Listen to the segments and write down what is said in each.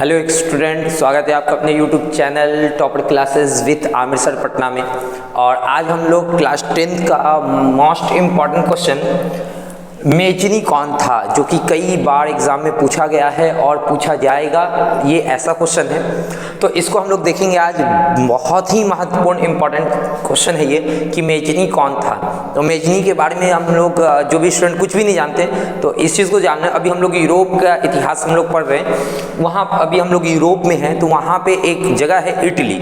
Hello student, स्वागत है आपका अपने YouTube channel topper classes with Aamir sir Patna में। और आज हम लोग क्लास 10th का मोस्ट इम्पॉर्टेंट क्वेश्चन मेजनी कौन था, जो कि कई बार एग्जाम में पूछा गया है और पूछा जाएगा, ये ऐसा क्वेश्चन है। तो इसको हम लोग देखेंगे आज। बहुत ही महत्वपूर्ण इम्पॉर्टेंट क्वेश्चन है ये कि मेजनी कौन था। तो मेजनी के बारे में हम लोग जो भी स्टूडेंट कुछ भी नहीं जानते तो इस चीज़ को जानना है। अभी हम लोग यूरोप का इतिहास हम लोग पढ़ रहे हैं, वहाँ अभी हम लोग यूरोप में हैं, तो वहाँ पे एक जगह है इटली।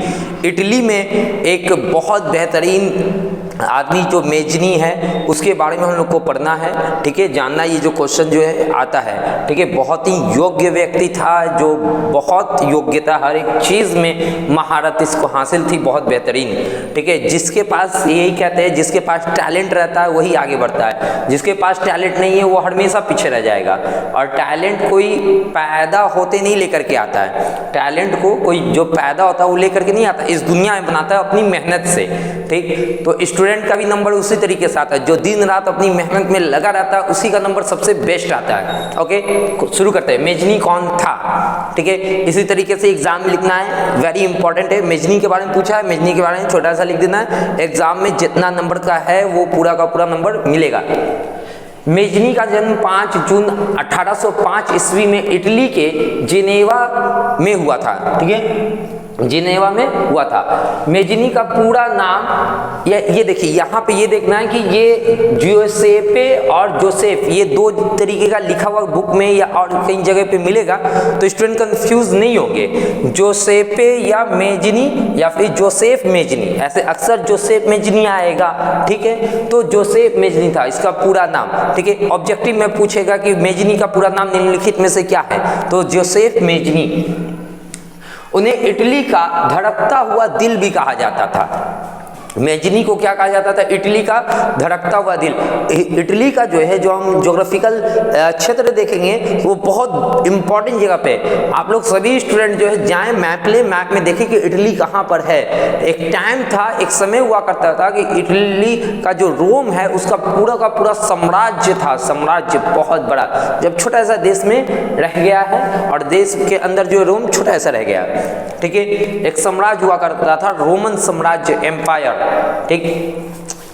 इटली में एक बहुत बेहतरीन आदमी जो मेजनी है उसके बारे में हम लोग को पढ़ना है, ठीक है, जानना। ये जो क्वेश्चन जो है आता है, ठीक है, बहुत ही योग्य व्यक्ति था, जो बहुत योग्यता, हर एक चीज़ में महारत इसको हासिल थी, बहुत बेहतरीन, ठीक है। जिसके पास, यही कहते हैं, जिसके पास टैलेंट रहता है वही आगे बढ़ता है, जिसके पास टैलेंट नहीं है वो हमेशा पीछे रह जाएगा। और टैलेंट कोई पैदा होते नहीं लेकर के आता है, टैलेंट को कोई जो पैदा होता है वो लेकर के नहीं आता, इस दुनिया में बनाता है अपनी मेहनत से, ठीक। तो स्टूडेंट का भी नंबर उसी तरीके से आता है, जो दिन रात अपनी मेहनत में लगा रहता है उसी का नंबर सबसे बेस्ट आता है। ओके, शुरू करते हैं। मेजनी कौन था, ठीक है, इसी तरीके से एग्जाम में लिखना है, वेरी इंपॉर्टेंट है। मेजनी के बारे में पूछा है, मेजनी के बारे में छोटा सा लिख देना है, एग्जाम में जितना नंबर का है वो पूरा का पूरा नंबर मिलेगा। मेजनी का जन्म 5 जून 1805 ईस्वी में इटली के जिनेवा में हुआ था, ठीक है, जिनेवा में हुआ था। मेजनी का पूरा नाम, ये देखिए यहाँ पे ये देखना है कि ये जोसेफे और जोसेफ, ये दो तरीके का लिखा हुआ बुक में या और कई जगह पे मिलेगा, तो स्टूडेंट कंफ्यूज नहीं होंगे। जोसेफे या मेजनी या फिर जोसेफ मेजनी, ऐसे अक्सर जोसेफ मेजनी आएगा, ठीक है। तो जोसेफ मेजनी था इसका पूरा नाम, ठीक है। ऑब्जेक्टिव में पूछेगा कि मेजनी का पूरा नाम निम्नलिखित में से क्या है, तो जोसेफ मेजनी। उन्हें इटली का धड़कता हुआ दिल भी कहा जाता था। मेजनी को क्या कहा जाता था? इटली का धड़कता हुआ दिल। इटली का जो है, जो हम ज्योग्राफिकल क्षेत्र देखेंगे वो बहुत इंपॉर्टेंट जगह पे। आप लोग सभी स्टूडेंट जो है जाएं, मैप ले, मैप में देखें कि इटली कहाँ पर है। एक टाइम था, एक समय हुआ करता था कि इटली का जो रोम है उसका पूरा का पूरा साम्राज्य था, साम्राज्य बहुत बड़ा, जब छोटा सा देश में रह गया है और देश के अंदर जो रोम छोटा सा रह गया, ठीक है। एक साम्राज्य हुआ करता था, रोमन साम्राज्य, एम्पायर, ठीक।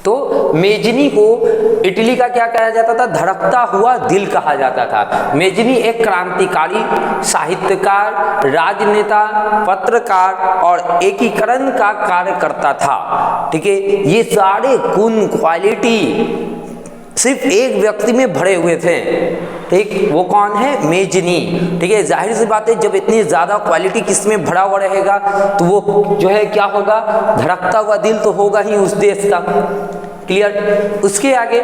तो मेजनी को इटली का क्या कहा जाता था? धड़कता हुआ दिल कहा जाता था। मेजनी एक क्रांतिकारी, साहित्यकार, राजनेता, पत्रकार और एकीकरण का कार्य करता था, ठीक है। ये सारे गुण, क्वालिटी सिर्फ एक व्यक्ति में भरे हुए थे, ठीक। वो कौन है? मेजनी, ठीक है। जाहिर सी बात है, जब इतनी ज्यादा क्वालिटी किस में भरा हुआ रहेगा तो वो जो है क्या होगा? धड़कता हुआ दिल तो होगा ही उस देश का। क्लियर? उसके आगे,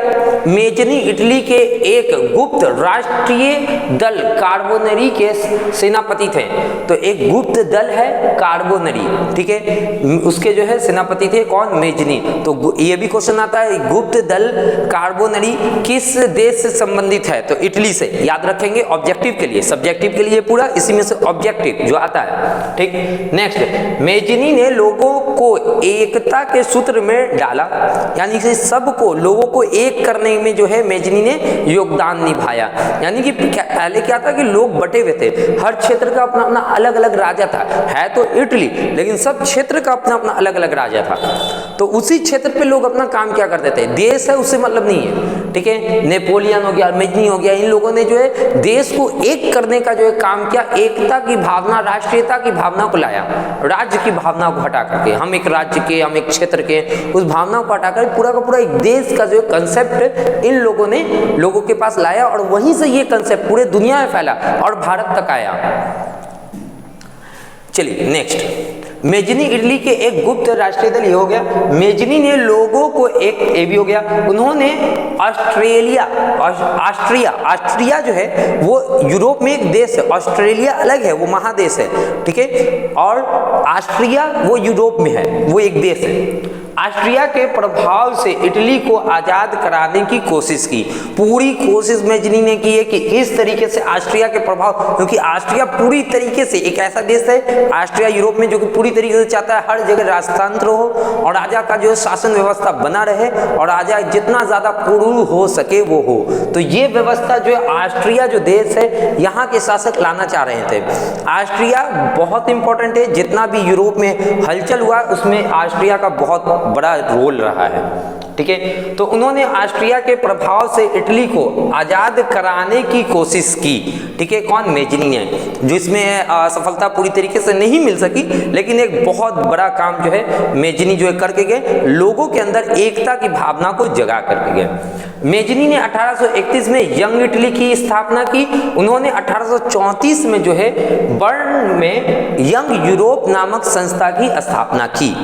मेजनी इटली के एक गुप्त राष्ट्रीय दल कार्बोनरी के सेनापति थे। तो एक गुप्त दल है कार्बोनरी, ठीक है, उसके जो है सेनापति थे कौन? मेजनी। तो ये भी क्वेश्चन आता है, गुप्त दल कार्बोनरी किस देश से संबंधित है? तो इटली से। याद रखेंगे ऑब्जेक्टिव के लिए, सब्जेक्टिव के लिए पूरा, इसी में से ऑब्जेक्टिव जो आता है, ठीक। नेक्स्ट, मेजनी ने लोगों को एकता के सूत्र में डाला, यानी कि सबको, लोगों को एक करने में जो है मेजनी ने योगदान निभाया। यानी कि पहले क्या था कि लोग बटे हुए थे, हर क्षेत्र का अपना अपना अलग अलग राजा था, है तो इटली लेकिन सब क्षेत्र का अपना अपना अलग अलग राजा था। तो उसी क्षेत्र पे लोग अपना काम क्या करते थे, देश है उससे मतलब नहीं है, ठीक है। नेपोलियन हो गया, मेजनी हो गया, इन लोगों ने जो है देश को एक करने का जो है काम किया, एकता की भावना, राष्ट्रीयता की भावना को लाया, राज्य की भावना को हटा करके, हम एक राज्य के, हम एक क्षेत्र के, उस भावना को हटाकर पूरा का पूरा एक देश का जो कंसेप्ट इन लोगों ने लोगों के पास लाया और वहीं से ये कंसेप्ट पूरे दुनिया में फैला और भारत तक आया। चलिए नेक्स्ट, मेजनी इटली के एक गुप्त राष्ट्रीय दल, ये हो गया। मेजनी ने लोगों को एक, ये भी हो गया। उन्होंने ऑस्ट्रिया जो है वो यूरोप में एक देश है, ऑस्ट्रेलिया अलग है, वो महादेश है, ठीक है, और ऑस्ट्रिया वो यूरोप में है, वो एक देश है। ऑस्ट्रिया के प्रभाव से इटली को आज़ाद कराने की कोशिश की। पूरी कोशिश मेजनी ने की है कि इस तरीके से ऑस्ट्रिया के प्रभाव, क्योंकि ऑस्ट्रिया पूरी तरीके से एक ऐसा देश है, ऑस्ट्रिया यूरोप में, जो कि पूरी तरीके से चाहता है हर जगह राजतंत्र हो और राजा का जो शासन व्यवस्था बना रहे और राजा जितना ज़्यादा क्रूर हो सके वो हो। तो ये व्यवस्था जो ऑस्ट्रिया जो देश है यहाँ के शासक लाना चाह रहे थे। ऑस्ट्रिया बहुत इंपॉर्टेंट है, जितना भी यूरोप में हलचल हुआ उसमें ऑस्ट्रिया का बहुत बड़ा रोल रहा है। ठीक है, तो उन्होंने ऑस्ट्रिया के प्रभाव से इटली को आज़ाद कराने की कोशिश की। ठीक है, कौन? मेजनी ने, जिसमें सफलता पूरी तरीके से नहीं मिल सकी, लेकिन एक बहुत बड़ा काम जो है मेजनी जो है करके गए, लोगों के अंदर एकता की भावना को जगा करके गए। मेजनी ने 1831 में यंग इटली की स्थापना की। उन्होंने 1834 में जो है बर्न में यंग यूरोप नामक संस्था की स्थापना की।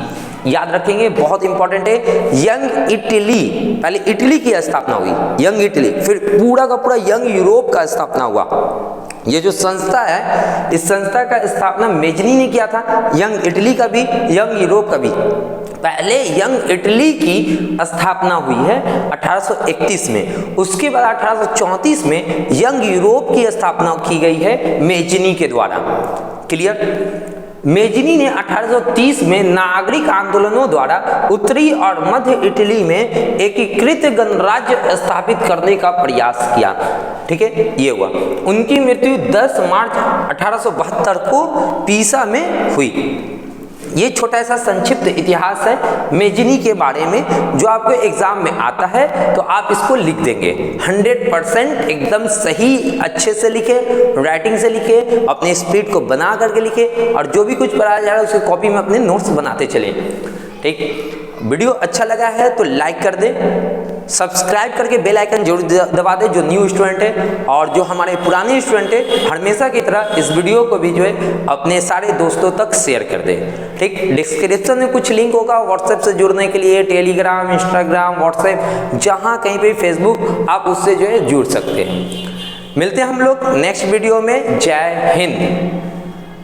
याद रखेंगे, बहुत इंपॉर्टेंट है। यंग इटली, पहले इटली की स्थापना हुई, यंग इटली, फिर पूरा का पूरा यंग यूरोप का स्थापना हुआ। ये जो संस्था है, इस संस्था का स्थापना मेजनी ने किया था, यंग इटली का भी, यंग यूरोप का भी। पहले यंग इटली की स्थापना हुई है 1831 में, उसके बाद 1834 में यंग यूरोप की स्थापना की गई है मेजनी के द्वारा। क्लियर? मेजनी ने 1830 में नागरिक आंदोलनों द्वारा उत्तरी और मध्य इटली में एकीकृत गणराज्य स्थापित करने का प्रयास किया। ठीक है, ये हुआ। उनकी मृत्यु 10 मार्च 1872 को पीसा में हुई। ये छोटा सा संक्षिप्त इतिहास है मेजनी के बारे में, जो आपको एग्जाम में आता है तो आप इसको लिख देंगे 100% एकदम सही, अच्छे से लिखे, राइटिंग से लिखे, अपने स्पीड को बना करके लिखे, और जो भी कुछ पढ़ाया जा रहा है उसकी कॉपी में अपने नोट्स बनाते चले। ठीक, वीडियो अच्छा लगा है तो लाइक कर दे, सब्सक्राइब करके बेल आइकन जरूर दबा दे जो न्यू स्टूडेंट है, और जो हमारे पुराने स्टूडेंट है हमेशा की तरह इस वीडियो को भी जो है अपने सारे दोस्तों तक शेयर कर दे। ठीक, डिस्क्रिप्शन में कुछ लिंक होगा व्हाट्सएप से जुड़ने के लिए, टेलीग्राम, इंस्टाग्राम, व्हाट्सएप, जहाँ कहीं पे फेसबुक, आप उससे जो है जुड़ सकते हैं। मिलते हैं हम लोग नेक्स्ट वीडियो में। जय हिंद।